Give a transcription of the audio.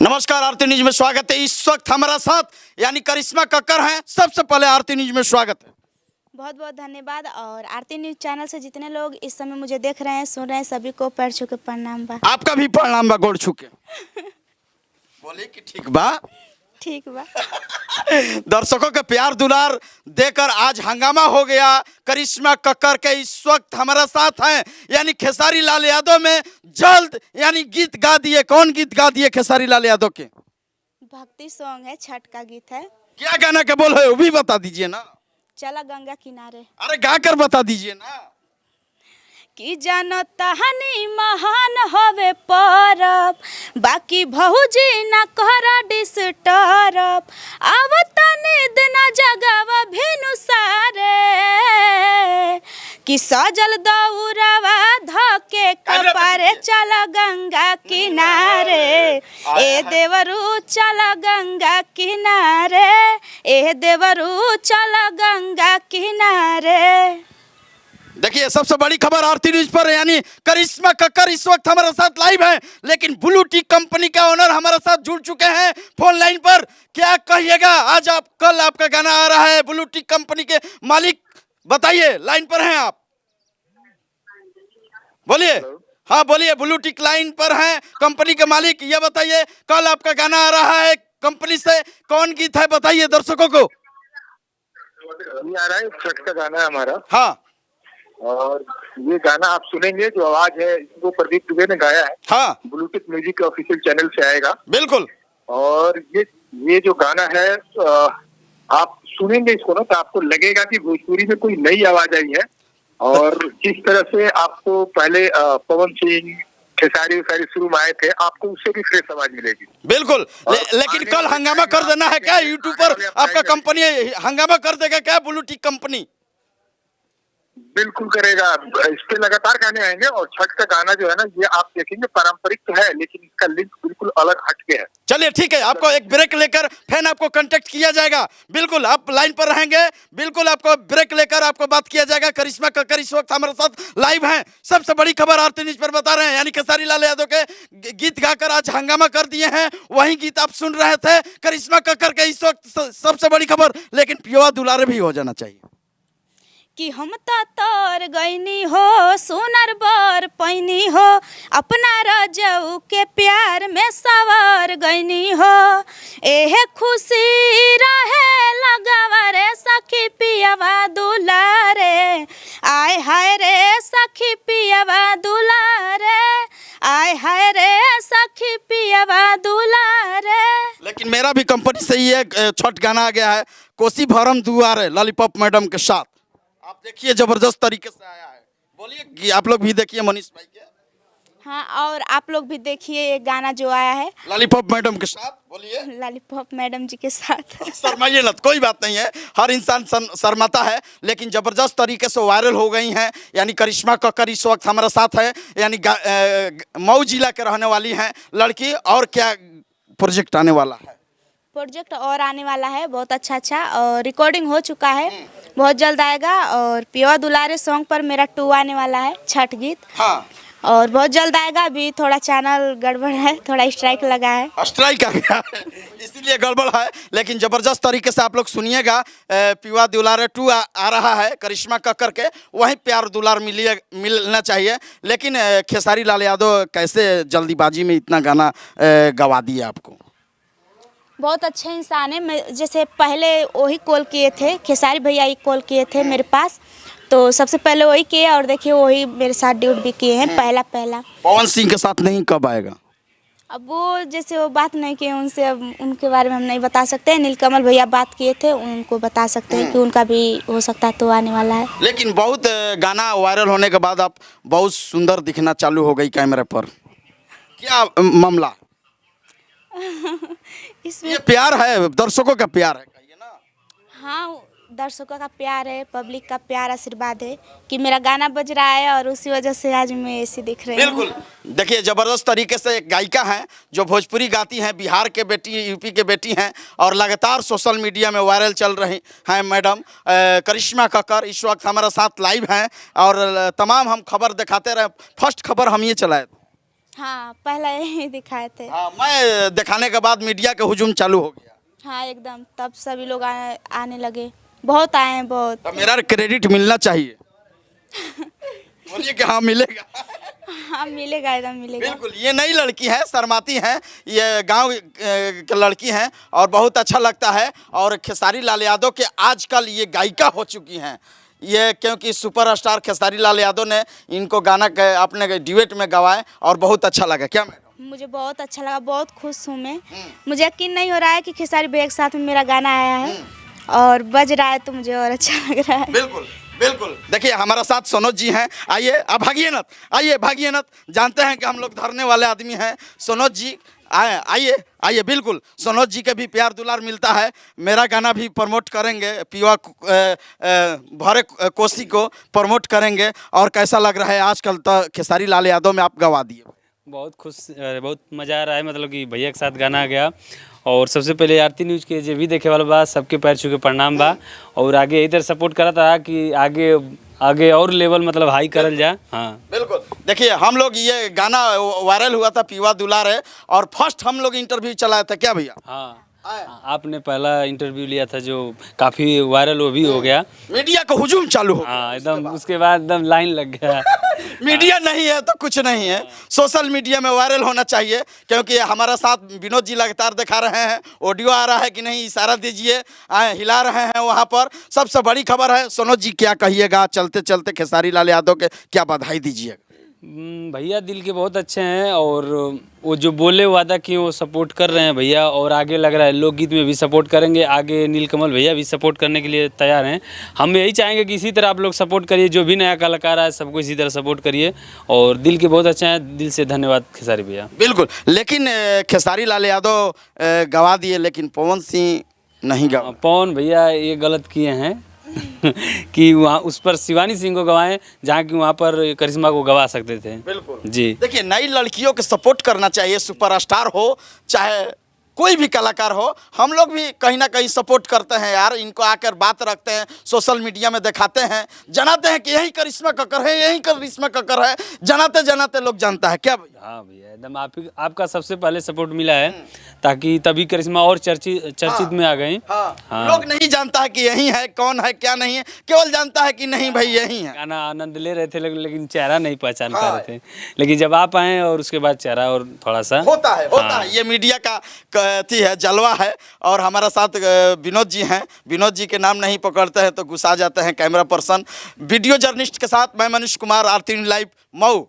नमस्कार, आरती न्यूज में स्वागत है। इस वक्त हमारा साथ यानी करिश्मा कक्कर हैं। सबसे पहले आरती न्यूज में स्वागत है। बहुत बहुत धन्यवाद। और आरती न्यूज चैनल से जितने लोग इस समय मुझे देख रहे हैं, सुन रहे हैं, सभी को पैर छू के प्रणाम बा। आपका भी प्रणाम बा, गोड़ छू के बोले कि ठीक बा। ठीक बा। दर्शकों के प्यार दुलार देकर आज हंगामा हो गया। करिश्मा कक्कर के इस वक्त हमारा साथ हैं यानी खेसारी लाल यादव में जल्द यानी गीत गा दिए। कौन गीत गा दिए खेसारी लाल यादव के? भक्ति सॉन्ग है, छठ का गीत है। क्या गाना के बोल है वो भी बता दीजिए ना। चला गंगा किनारे। अरे गा कर बता दीजिए ना। कि जानो तहनी महान होवे परब, बाकी भौजी न कर डिस्टर्ब। आवतनी दिन जगावा भिनु सारे, कि सजल दौरवा धके कपारे चल गंगा किनारे। ए देवरू चल गंगा किनारे, ए देवरू चल गंगा किनारे। देखिए सबसे बड़ी खबर आरती न्यूज पर यानी करिश्मा कक्कर इस वक्त हमारे साथ लाइव है, लेकिन ब्लू टिक कंपनी का ओनर हमारे साथ जुड़ चुके हैं फोन लाइन पर। क्या कहिएगा, आज आप कल आपका गाना आ रहा है, ब्लू टिक कंपनी के मालिक बताइए, लाइन पर हैं आप, बोलिए। हाँ बोलिए, ब्लू टिक लाइन पर हैं कंपनी के मालिक। ये बताइए कल आपका गाना आ रहा है कंपनी से, कौन गीत है बताइए दर्शकों को। ये आ रहा है, छठ का गाना है हमारा। हाँ, और ये गाना आप सुनेंगे, जो आवाज है वो प्रदीप दुबे ने गाया है। हाँ ब्लूटूथ म्यूजिक के ऑफिशियल चैनल से आएगा। बिल्कुल। और ये जो गाना है आप सुनेंगे इसको ना, तो आपको लगेगा कि भोजपुरी में कोई नई आवाज आई है। और जिस तरह से आपको पहले पवन सिंह खेसारी शुरू में आए थे, आपको उससे भी फ्रेश आवाज मिलेगी। बिल्कुल। लेकिन कल हंगामा कर देना है क्या यूट्यूब पर? आपका कंपनी हंगामा कर देगा क्या ब्लू टिक कंपनी? बिल्कुल करेगा, इस पे लगातार गाने आएंगे। और छठ का गाना जो है ना, ये आप देखेंगे पारंपरिक तो है, लेकिन इसका लिंक बिल्कुल अलग हटके है। चलिए ठीक है, आपको एक ब्रेक लेकर फैन आपको कांटेक्ट किया जाएगा। बिल्कुल आप लाइन पर रहेंगे, बिल्कुल आपको ब्रेक लेकर आपको बात किया जाएगा। करिश्मा कक्कर इस वक्त हमारे साथ लाइव हैं। सबसे बड़ी खबर आरती न्यूज पर बता रहे हैं यानी खेसारी लाल यादव के गीत गाकर आज हंगामा कर दिए हैं। वही गीत आप सुन रहे थे करिश्मा कक्कर के इस वक्त सबसे बड़ी खबर। लेकिन पियवा दुलारे भी हो जाना चाहिए कि हम तर गईनी हो, सुनर बर पैनी हो, अपना रजऊ के प्यार में सवर गईनी हो। एहे खुशी रहे लगावा रे सखी पियवा दुलारे। आय हाय रे सखी पियवा दुलारे, आय हाय रे सखी पियवा दुलारे। लेकिन मेरा भी कंपनी से ये छठ गाना आ गया है, कोसी भरम दुआरे लॉलीपॉप मैडम के साथ। आप देखिए जबरदस्त तरीके से आया है। बोलिए कि आप लोग भी देखिए मनीष भाई के। हाँ, और आप लोग भी देखिए ये गाना जो आया है लॉलीपॉप मैडम के साथ। बोलिए। लॉलीपॉप मैडम जी के साथ। शर्माइए ना, कोई बात नहीं है, हर इंसान शर्माता है, लेकिन जबरदस्त तरीके से वायरल हो गई हैं। यानी करिश्मा कक्कर इस वक्त हमारे साथ है, यानी मऊ जिला के रहने वाली हैं लड़की। और क्या प्रोजेक्ट आने वाला है? प्रोजेक्ट और आने वाला है बहुत अच्छा, और रिकॉर्डिंग हो चुका है, बहुत जल्द आएगा। और पियवा दुलारे सॉन्ग पर मेरा 2 आने वाला है, छठ गीत। हाँ, और बहुत जल्द आएगा। अभी थोड़ा चैनल गड़बड़ है, थोड़ा स्ट्राइक लगा है। स्ट्राइक आ गया है इसीलिए गड़बड़ है, लेकिन जबरदस्त तरीके से आप लोग सुनिएगा। पियवा दुलारे 2 आ रहा है करिश्मा कक्कर के, वहीं प्यार दुलार मिलना चाहिए। लेकिन खेसारी लाल यादव कैसे जल्दीबाजी में इतना गाना गवा दिया आपको? बहुत अच्छे इंसान है। मैं जैसे पहले वही कॉल किए थे, खेसारी भैया ही कॉल किए थे मेरे पास, तो सबसे पहले वही किए। और देखिए वही मेरे साथ ड्यूट भी किए हैं पहला। पवन सिंह के साथ नहीं कब आएगा? अब वो जैसे वो बात नहीं किए उनसे, अब उनके बारे में हम नहीं बता सकते। नीलकमल भैया बात किए थे, उनको बता सकते हैं कि उनका भी हो सकता है तो आने वाला है। लेकिन बहुत गाना वायरल होने के बाद आप बहुत सुंदर दिखना चालू हो गई कैमरे पर, क्या मामला? इसमें ये प्यार है, दर्शकों का प्यार है, कहिए ना। हाँ, दर्शकों का प्यार है, पब्लिक का प्यार, आशीर्वाद है कि मेरा गाना बज रहा है, और उसी वजह से आज मैं ऐसी दिख रही हूँ। बिल्कुल। देखिए जबरदस्त तरीके से एक गायिका हैं जो भोजपुरी गाती हैं, बिहार के बेटी, यूपी के बेटी हैं, और लगातार सोशल मीडिया में वायरल चल रही हैं मैडम करिश्मा कक्कर इस वक्त हमारे साथ लाइव हैं। और तमाम हम खबर दिखाते रहे, फर्स्ट खबर हम ये चलाए। हाँ पहले ही दिखाए थे। हाँ, मैं दिखाने के बाद मीडिया का हुजूम चालू हो गया। हाँ एकदम, तब सभी लोग आने लगे, बहुत आए हैं बहुत। तो मेरा क्रेडिट मिलना चाहिए। बोलिए कि हाँ मिलेगा। हाँ मिलेगा, एकदम मिलेगा। बिल्कुल, ये नई लड़की है, शर्माती हैं, ये गांव की लड़की हैं और बहुत अच्छा लगता है। और खेसारी लाल यादव के आजकल ये गायिका हो चुकी हैं ये, क्योंकि सुपरस्टार खेसारी लाल यादव ने इनको गाना अपने ड्यूएट में गवाए और बहुत अच्छा लगा। क्या मैडम? मुझे बहुत अच्छा लगा, बहुत खुश हूँ मैं। मुझे यकीन नहीं हो रहा है कि खेसारी भैया के साथ में मेरा गाना आया है और बज रहा है, तो मुझे और अच्छा लग रहा है। बिल्कुल बिल्कुल। देखिए हमारा साथ सोनोज जी हैं, आइए अब भागिए नत, आइए भागिए नत। जानते हैं कि हम लोग धरने वाले आदमी हैं। सोनोज जी आइए आइए। बिल्कुल, सोनोज जी के भी प्यार दुलार मिलता है। मेरा गाना भी प्रमोट करेंगे, पीवा भरे कोसी को प्रमोट करेंगे। और कैसा लग रहा है आजकल तो खेसारी लाल यादव में आप गवा दिए? बहुत खुश, बहुत मज़ा आ रहा है। मतलब कि भैया के साथ गाना आ गया। और सबसे पहले आरती न्यूज़ के जो भी देखे वाला बा, सबके पैर छू के प्रणाम बा। और आगे इधर सपोर्ट करा था कि आगे आगे और लेवल मतलब हाई करल जा। हाँ बिल्कुल। देखिए हम लोग ये गाना वायरल हुआ था पीवा दुलार है, और फर्स्ट हम लोग इंटरव्यू चलाया था। क्या भैया? हाँ, आपने पहला इंटरव्यू लिया था जो काफ़ी वायरल वो भी हो गया। मीडिया का हुजूम चालू हो गया। हाँ एकदम, उसके बाद एकदम लाइन लग गया। मीडिया नहीं है तो कुछ नहीं है, सोशल मीडिया में वायरल होना चाहिए। क्योंकि हमारा साथ विनोद जी लगातार दिखा रहे हैं, ऑडियो आ रहा है कि नहीं, इशारा दीजिए, हिला रहे हैं वहाँ पर। सबसे बड़ी खबर है, सोनोज जी क्या कहिएगा चलते चलते खेसारी लाल यादव के क्या बधाई दीजिएगा? भैया दिल के बहुत अच्छे हैं और वो जो बोले वादा किए वो सपोर्ट कर रहे हैं भैया। और आगे लग रहा है लोकगीत में भी सपोर्ट करेंगे, आगे नीलकमल भैया भी सपोर्ट करने के लिए तैयार हैं। हम यही चाहेंगे कि इसी तरह आप लोग सपोर्ट करिए, जो भी नया कलाकार है सबको इसी तरह सपोर्ट करिए। और दिल के बहुत अच्छे हैं, दिल से धन्यवाद खेसारी भैया। बिल्कुल, लेकिन खेसारी लाल यादव गवा दिए, लेकिन पवन सिंह नहीं गवा। पवन भैया ये गलत किए हैं कि वहाँ उस पर शिवानी सिंह को गवाएं, जहाँ की वहाँ पर करिश्मा को गवा सकते थे। बिल्कुल जी। देखिए नई लड़कियों के सपोर्ट करना चाहिए, सुपरस्टार हो चाहे कोई भी कलाकार हो, हम लोग भी कहीं ना कहीं सपोर्ट करते हैं यार। इनको आकर बात रखते हैं, सोशल मीडिया में दिखाते हैं, जनाते हैं कि यही करिश्मा कक्कर है, यही करिश्मा कक्कर है। जनाते जनाते लोग जानता है। क्या भैया? हाँ भैया एकदम आपका सबसे पहले सपोर्ट मिला है, ताकि तभी करिश्मा और चर्चित में आ गई। हाँ। लोग नहीं जानता है कि यही है, कौन है क्या नहीं है, केवल जानता है कि नहीं भाई यही है। गाना आनंद ले रहे थे लेकिन चेहरा नहीं पहचान पा रहे थे। लेकिन जब आप आए और उसके बाद चेहरा और थोड़ा सा होता है। ये मीडिया का कहती है, जलवा है। और हमारा साथ विनोद जी हैं। विनोद जी के नाम नहीं पकड़ते हैं तो गुस्सा जाते हैं कैमरा पर्सन। वीडियो जर्नलिस्ट के साथ मैं मनीष कुमार, आरती लाइव मऊ।